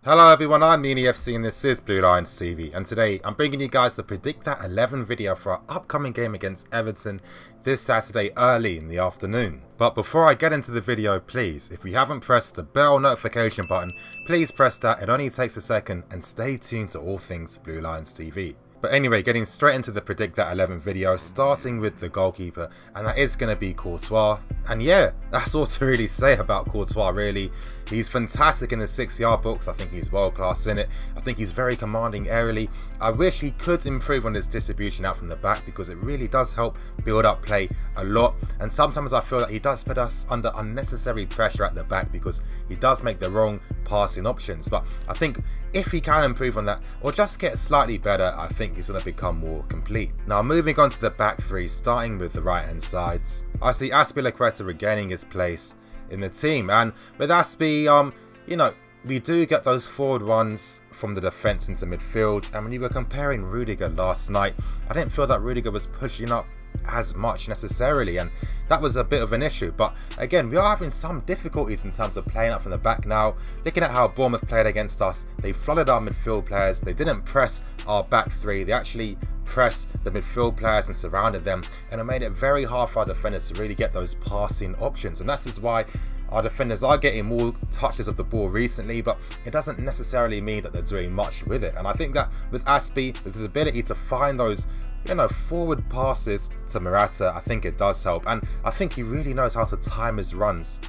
Hello everyone, I'm MiniFC and this is Blue Lions TV, and today I'm bringing you guys the Predict That 11 video for our upcoming game against Everton this Saturday early in the afternoon. But before I get into the video, please, if you haven't pressed the bell notification button, please press that. It only takes a second, and stay tuned to all things Blue Lions TV. But anyway, getting straight into the Predict That 11 video, starting with the goalkeeper, and that is going to be Courtois. And yeah, that's all to really say about Courtois, really. He's fantastic in the 6-yard box. I think he's world class in it. I think he's very commanding aerially. I wish he could improve on his distribution out from the back, because it really does help build up play a lot. And sometimes I feel that he does put us under unnecessary pressure at the back because he does make the wrong passing options. But I think if he can improve on that, or just get slightly better, I think he's going to become more complete. Now moving on to the back three, starting with the right hand sides. I see Azpilicueta regaining his place in the team, and with Aspi, you know, we do get those forward runs from the defence into midfield, and when you were comparing Rudiger last night, I didn't feel that Rudiger was pushing up as much necessarily, and that was a bit of an issue. But again, we are having some difficulties in terms of playing up from the back now. Looking at how Bournemouth played against us, they flooded our midfield players, they didn't press our back three, they actually pressed the midfield players and surrounded them, and it made it very hard for our defenders to really get those passing options. And that's just why our defenders are getting more touches of the ball recently, but it doesn't necessarily mean that they're doing much with it. And I think that with Aspi, with his ability to find those, you know, forward passes to Morata, I think it does help. And I think he really knows how to time his runs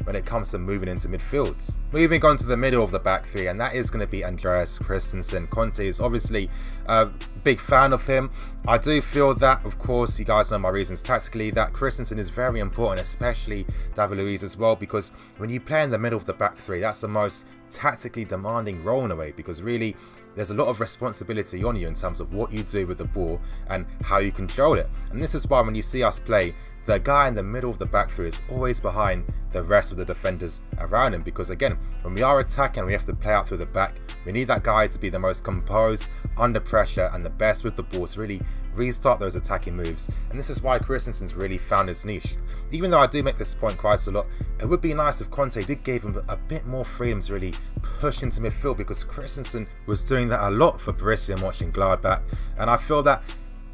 when it comes to moving into midfields. Moving on to the middle of the back three, and that is going to be Andreas Christensen. Conte is obviously a big fan of him. I do feel that, of course, you guys know my reasons tactically, that Christensen is very important, especially David Luiz as well, because when you play in the middle of the back three, that's the most tactically demanding role in a way, because really there's a lot of responsibility on you in terms of what you do with the ball and how you control it. And this is why when you see us play, the guy in the middle of the back three is always behind the rest of the defenders around him, because again, when we are attacking, we have to play out through the back. We need that guy to be the most composed under pressure and the best with the ball to really restart those attacking moves. And this is why Christensen's really found his niche. Even though I do make this point quite a lot, it would be nice if Conte did give him a bit more freedom to really push into midfield, because Christensen was doing that a lot for Borussia Mönchengladbach, and I feel that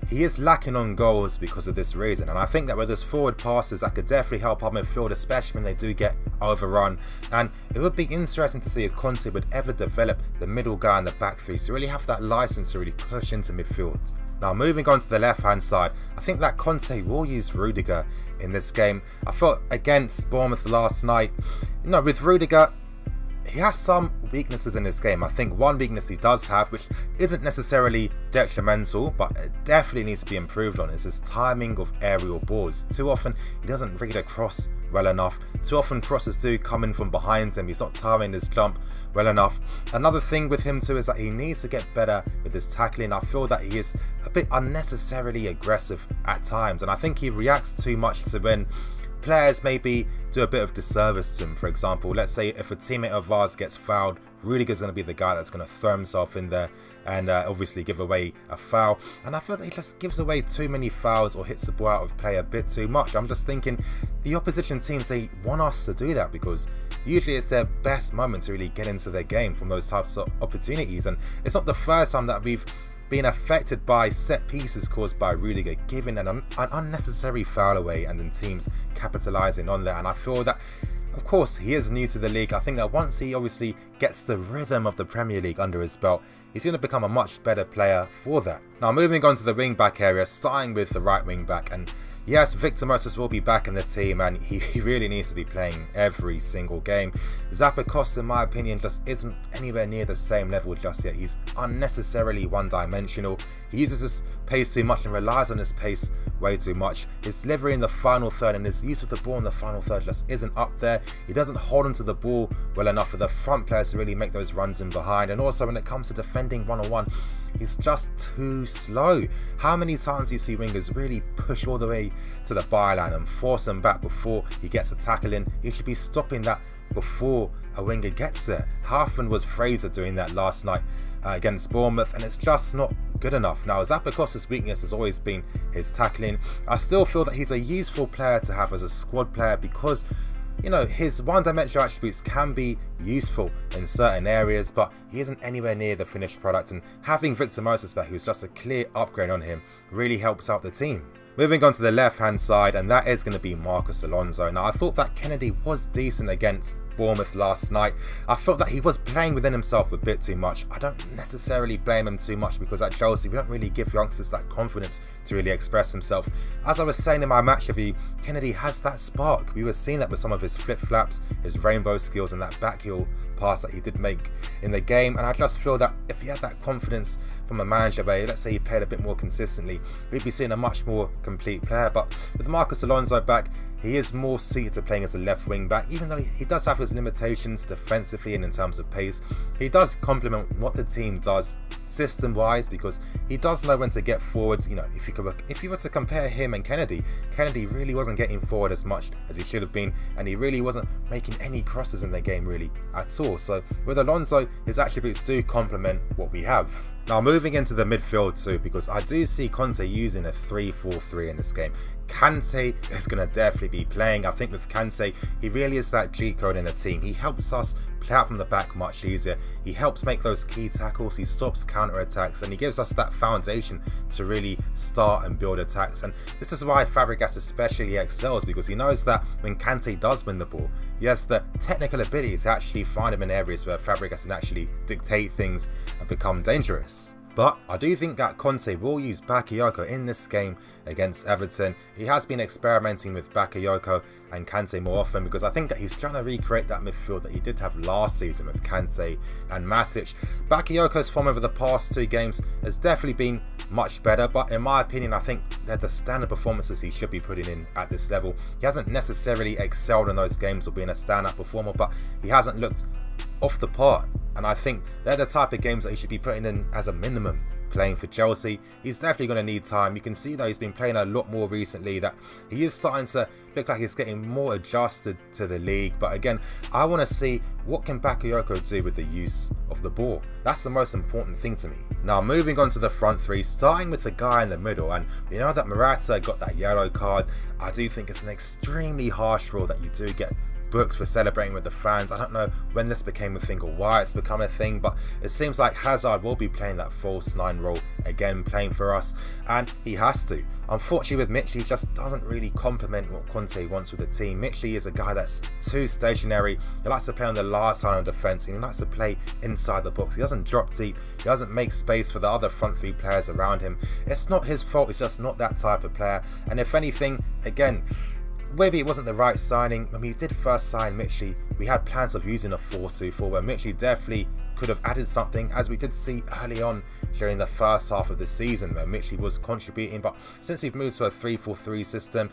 he is lacking on goals because of this reason. And I think that with his forward passes, that could definitely help our midfield, especially when they do get overrun. And it would be interesting to see if Conte would ever develop the middle guy in the back three to really have that license to really push into midfield. Now moving on to the left hand side, I think that Conte will use Rudiger in this game. I felt against Bournemouth last night, you know, with Rudiger, he has some weaknesses in this game. I think one weakness he does have, which isn't necessarily detrimental, but it definitely needs to be improved on, is his timing of aerial balls. Too often he doesn't read a cross well enough. Too often crosses do come in from behind him. He's not timing his jump well enough. Another thing with him too is that he needs to get better with his tackling. I feel that he is a bit unnecessarily aggressive at times, and I think he reacts too much to when players maybe do a bit of disservice to him. For example, let's say if a teammate of ours gets fouled, Rudiger's going to be the guy that's going to throw himself in there and obviously give away a foul. And I feel that he just gives away too many fouls or hits the ball out of play a bit too much. I'm just thinking the opposition teams, they want us to do that because usually it's their best moment to really get into their game from those types of opportunities. And it's not the first time that we've being affected by set pieces caused by Rudiger giving an unnecessary foul away and then teams capitalising on that. And I feel that, of course, he is new to the league. I think that once he obviously gets the rhythm of the Premier League under his belt, he's going to become a much better player for that. Now moving on to the wing back area, starting with the right wing back, and yes, Victor Moses will be back in the team, and he really needs to be playing every single game. Zappacosta, in my opinion, just isn't anywhere near the same level just yet. He's unnecessarily one-dimensional. He uses his pace too much and relies on his pace way too much. His delivery in the final third and his use of the ball in the final third just isn't up there. He doesn't hold onto the ball well enough for the front players to really make those runs in behind. And also when it comes to defending one-on-one, he's just too slow. How many times do you see wingers really push all the way to the byline and force him back before he gets a tackle in? He should be stopping that before a winger gets there. How often was Fraser doing that last night against Bournemouth? And it's just not good enough. Now, Zappacosta's weakness has always been his tackling. I still feel that he's a useful player to have as a squad player because you know, his one-dimensional attributes can be useful in certain areas, but he isn't anywhere near the finished product, and having Victor Moses back, who's just a clear upgrade on him, really helps out the team. Moving on to the left-hand side, and that is going to be Marcos Alonso. Now, I thought that Kennedy was decent against Bournemouth last night. I felt that he was playing within himself a bit too much. I don't necessarily blame him too much because at Chelsea we don't really give youngsters that confidence to really express himself. As I was saying in my match review, Kennedy has that spark. We were seeing that with some of his flip-flaps, his rainbow skills, and that backheel pass that he did make in the game, and I just feel that if he had that confidence from a manager where, let's say, he played a bit more consistently, we'd be seeing a much more complete player. But with Marcos Alonso back, he is more suited to playing as a left wing back, even though he does have his limitations defensively and in terms of pace. He does complement what the team does system wise, because he does know when to get forward. You know, if you were to compare him and Kennedy really wasn't getting forward as much as he should have been, and he really wasn't making any crosses in the game really at all. So with Alonso, his attributes do complement what we have. Now moving into the midfield too, because I do see Conte using a 3-4-3 in this game. Conte is going to definitely be playing. I think with Conte, he really is that G code in the team. He helps us play out from the back much easier. He helps make those key tackles, he stops counter-attacks, and he gives us that foundation to really start and build attacks. And this is why Fabregas especially excels, because he knows that when Conte does win the ball, he has the technical ability to actually find him in areas where Fabregas can actually dictate things and become dangerous. But I do think that Conte will use Bakayoko in this game against Everton. He has been experimenting with Bakayoko and Kante more often, because I think that he's trying to recreate that midfield that he did have last season with Kante and Matic. Bakayoko's form over the past 2 games has definitely been much better, but in my opinion, I think they're the standard performances he should be putting in at this level. He hasn't necessarily excelled in those games or being a standout performer, but he hasn't looked off the part, and I think they're the type of games that he should be putting in as a minimum playing for Chelsea. He's definitely going to need time. You can see that he's been playing a lot more recently, that he is starting to look like he's getting more adjusted to the league. But again, I want to see what can Bakayoko do with the use of the ball. That's the most important thing to me. Now moving on to the front three, starting with the guy in the middle, and we know that Morata got that yellow card. I do think it's an extremely harsh rule that you do get booked for celebrating with the fans. I don't know when this became a thing or why it's become a thing, but it seems like Hazard will be playing that false 9 role again, playing for us, and he has to. Unfortunately with Mitch, he just doesn't really complement what Conte wants with the team. Mitch is a guy that's too stationary. He likes to play on the last line of defence, and he likes to play inside the box. He doesn't drop deep, he doesn't make space for the other front 3 players around him. It's not his fault, it's just not that type of player. And if anything, again, maybe it wasn't the right signing. When we did first sign Mitchie, we had plans of using a 4-2-4 where Mitchie definitely could have added something, as we did see early on during the first half of the season where Mitchie was contributing. But since we've moved to a 3-4-3 system,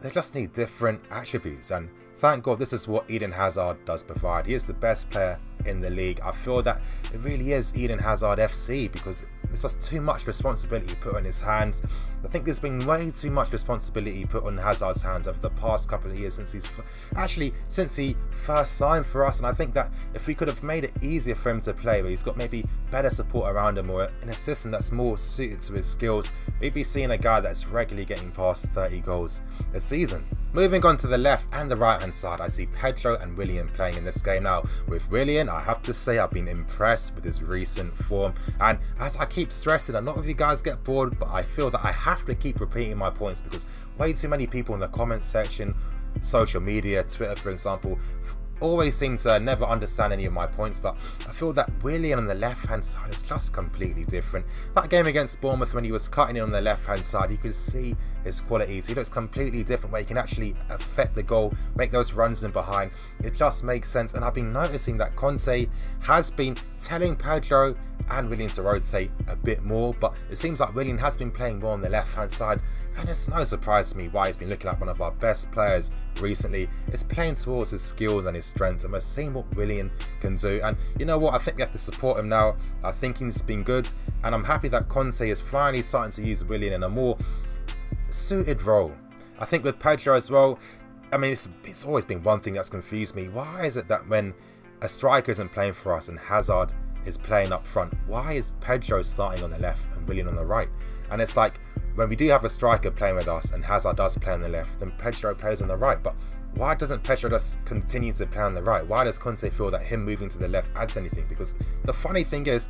they just need different attributes, and thank God this is what Eden Hazard does provide. He is the best player in the league. I feel that it really is Eden Hazard FC, because there's just too much responsibility put on his hands. I think there's been way too much responsibility put on Hazard's hands over the past couple of years since he first signed for us. And I think that if we could have made it easier for him to play, where he's got maybe better support around him or an assistant that's more suited to his skills, we'd be seeing a guy that's regularly getting past 30 goals a season. Moving on to the left and the right hand side, I see Pedro and Willian playing in this game. Now with Willian, I have to say I've been impressed with his recent form, and as I keep stressing, a lot of you guys get bored, but I feel that I have to keep repeating my points because way too many people in the comments section, social media, Twitter for example, always seem to never understand any of my points. But I feel that Willian on the left hand side is just completely different. That game against Bournemouth, when he was cutting in on the left hand side, you could see his qualities. He looks completely different, where he can actually affect the goal, make those runs in behind. It just makes sense. And I've been noticing that Conte has been telling Pedro and Willian to rotate a bit more, but it seems like Willian has been playing more on the left hand side, and it's no surprise to me why he's been looking like one of our best players recently. It's playing towards his skills and his strengths, and we're seeing what Willian can do. And you know what, I think we have to support him now. I think he's been good, and I'm happy that Conte is finally starting to use Willian in a more suited role. I think with Pedro as well, I mean, it's always been one thing that's confused me. Why is it that when a striker isn't playing for us and Hazard is playing up front, why is Pedro starting on the left and Willian on the right? And it's like, when we do have a striker playing with us and Hazard does play on the left, then Pedro plays on the right. But why doesn't Pedro just continue to play on the right? Why does Conte feel that him moving to the left adds anything? Because the funny thing is,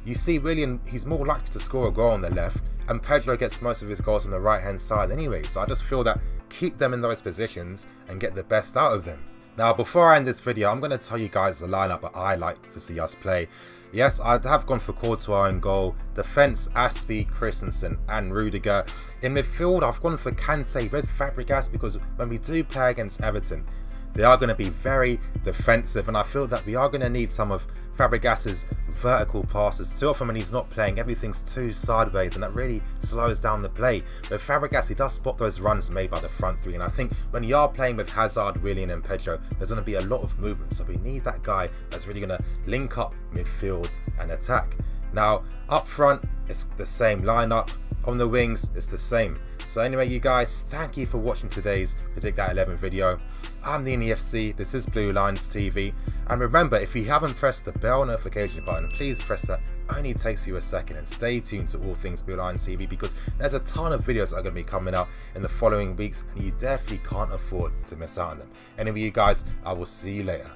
you see Willian, he's more likely to score a goal on the left, and Pedro gets most of his goals on the right hand side anyway. So I just feel that keep them in those positions and get the best out of them. Now, before I end this video, I'm going to tell you guys the lineup that I like to see us play. Yes, I have gone for Courtois in goal. Defence, Aspie, Christensen and Rudiger. In midfield, I've gone for Conte with Fabregas, because when we do play against Everton, they are going to be very defensive, and I feel that we are going to need some of Fabregas's vertical passes. Too often when he's not playing, everything's too sideways, and that really slows down the play. But Fabregas, he does spot those runs made by the front three, and I think when you are playing with Hazard, Willian and Pedro, there's going to be a lot of movement, so we need that guy that's really going to link up midfield and attack. Now, up front, it's the same lineup. On the wings, it's the same. So anyway, you guys, thank you for watching today's Predict That 11 video. I'm the EFC, this is Blue Lines TV, and remember, if you haven't pressed the bell notification button, please press that. It only takes you a second, and stay tuned to all things Blue Lines TV, because there's a ton of videos that are going to be coming out in the following weeks, and you definitely can't afford to miss out on them. Anyway, you guys, I will see you later.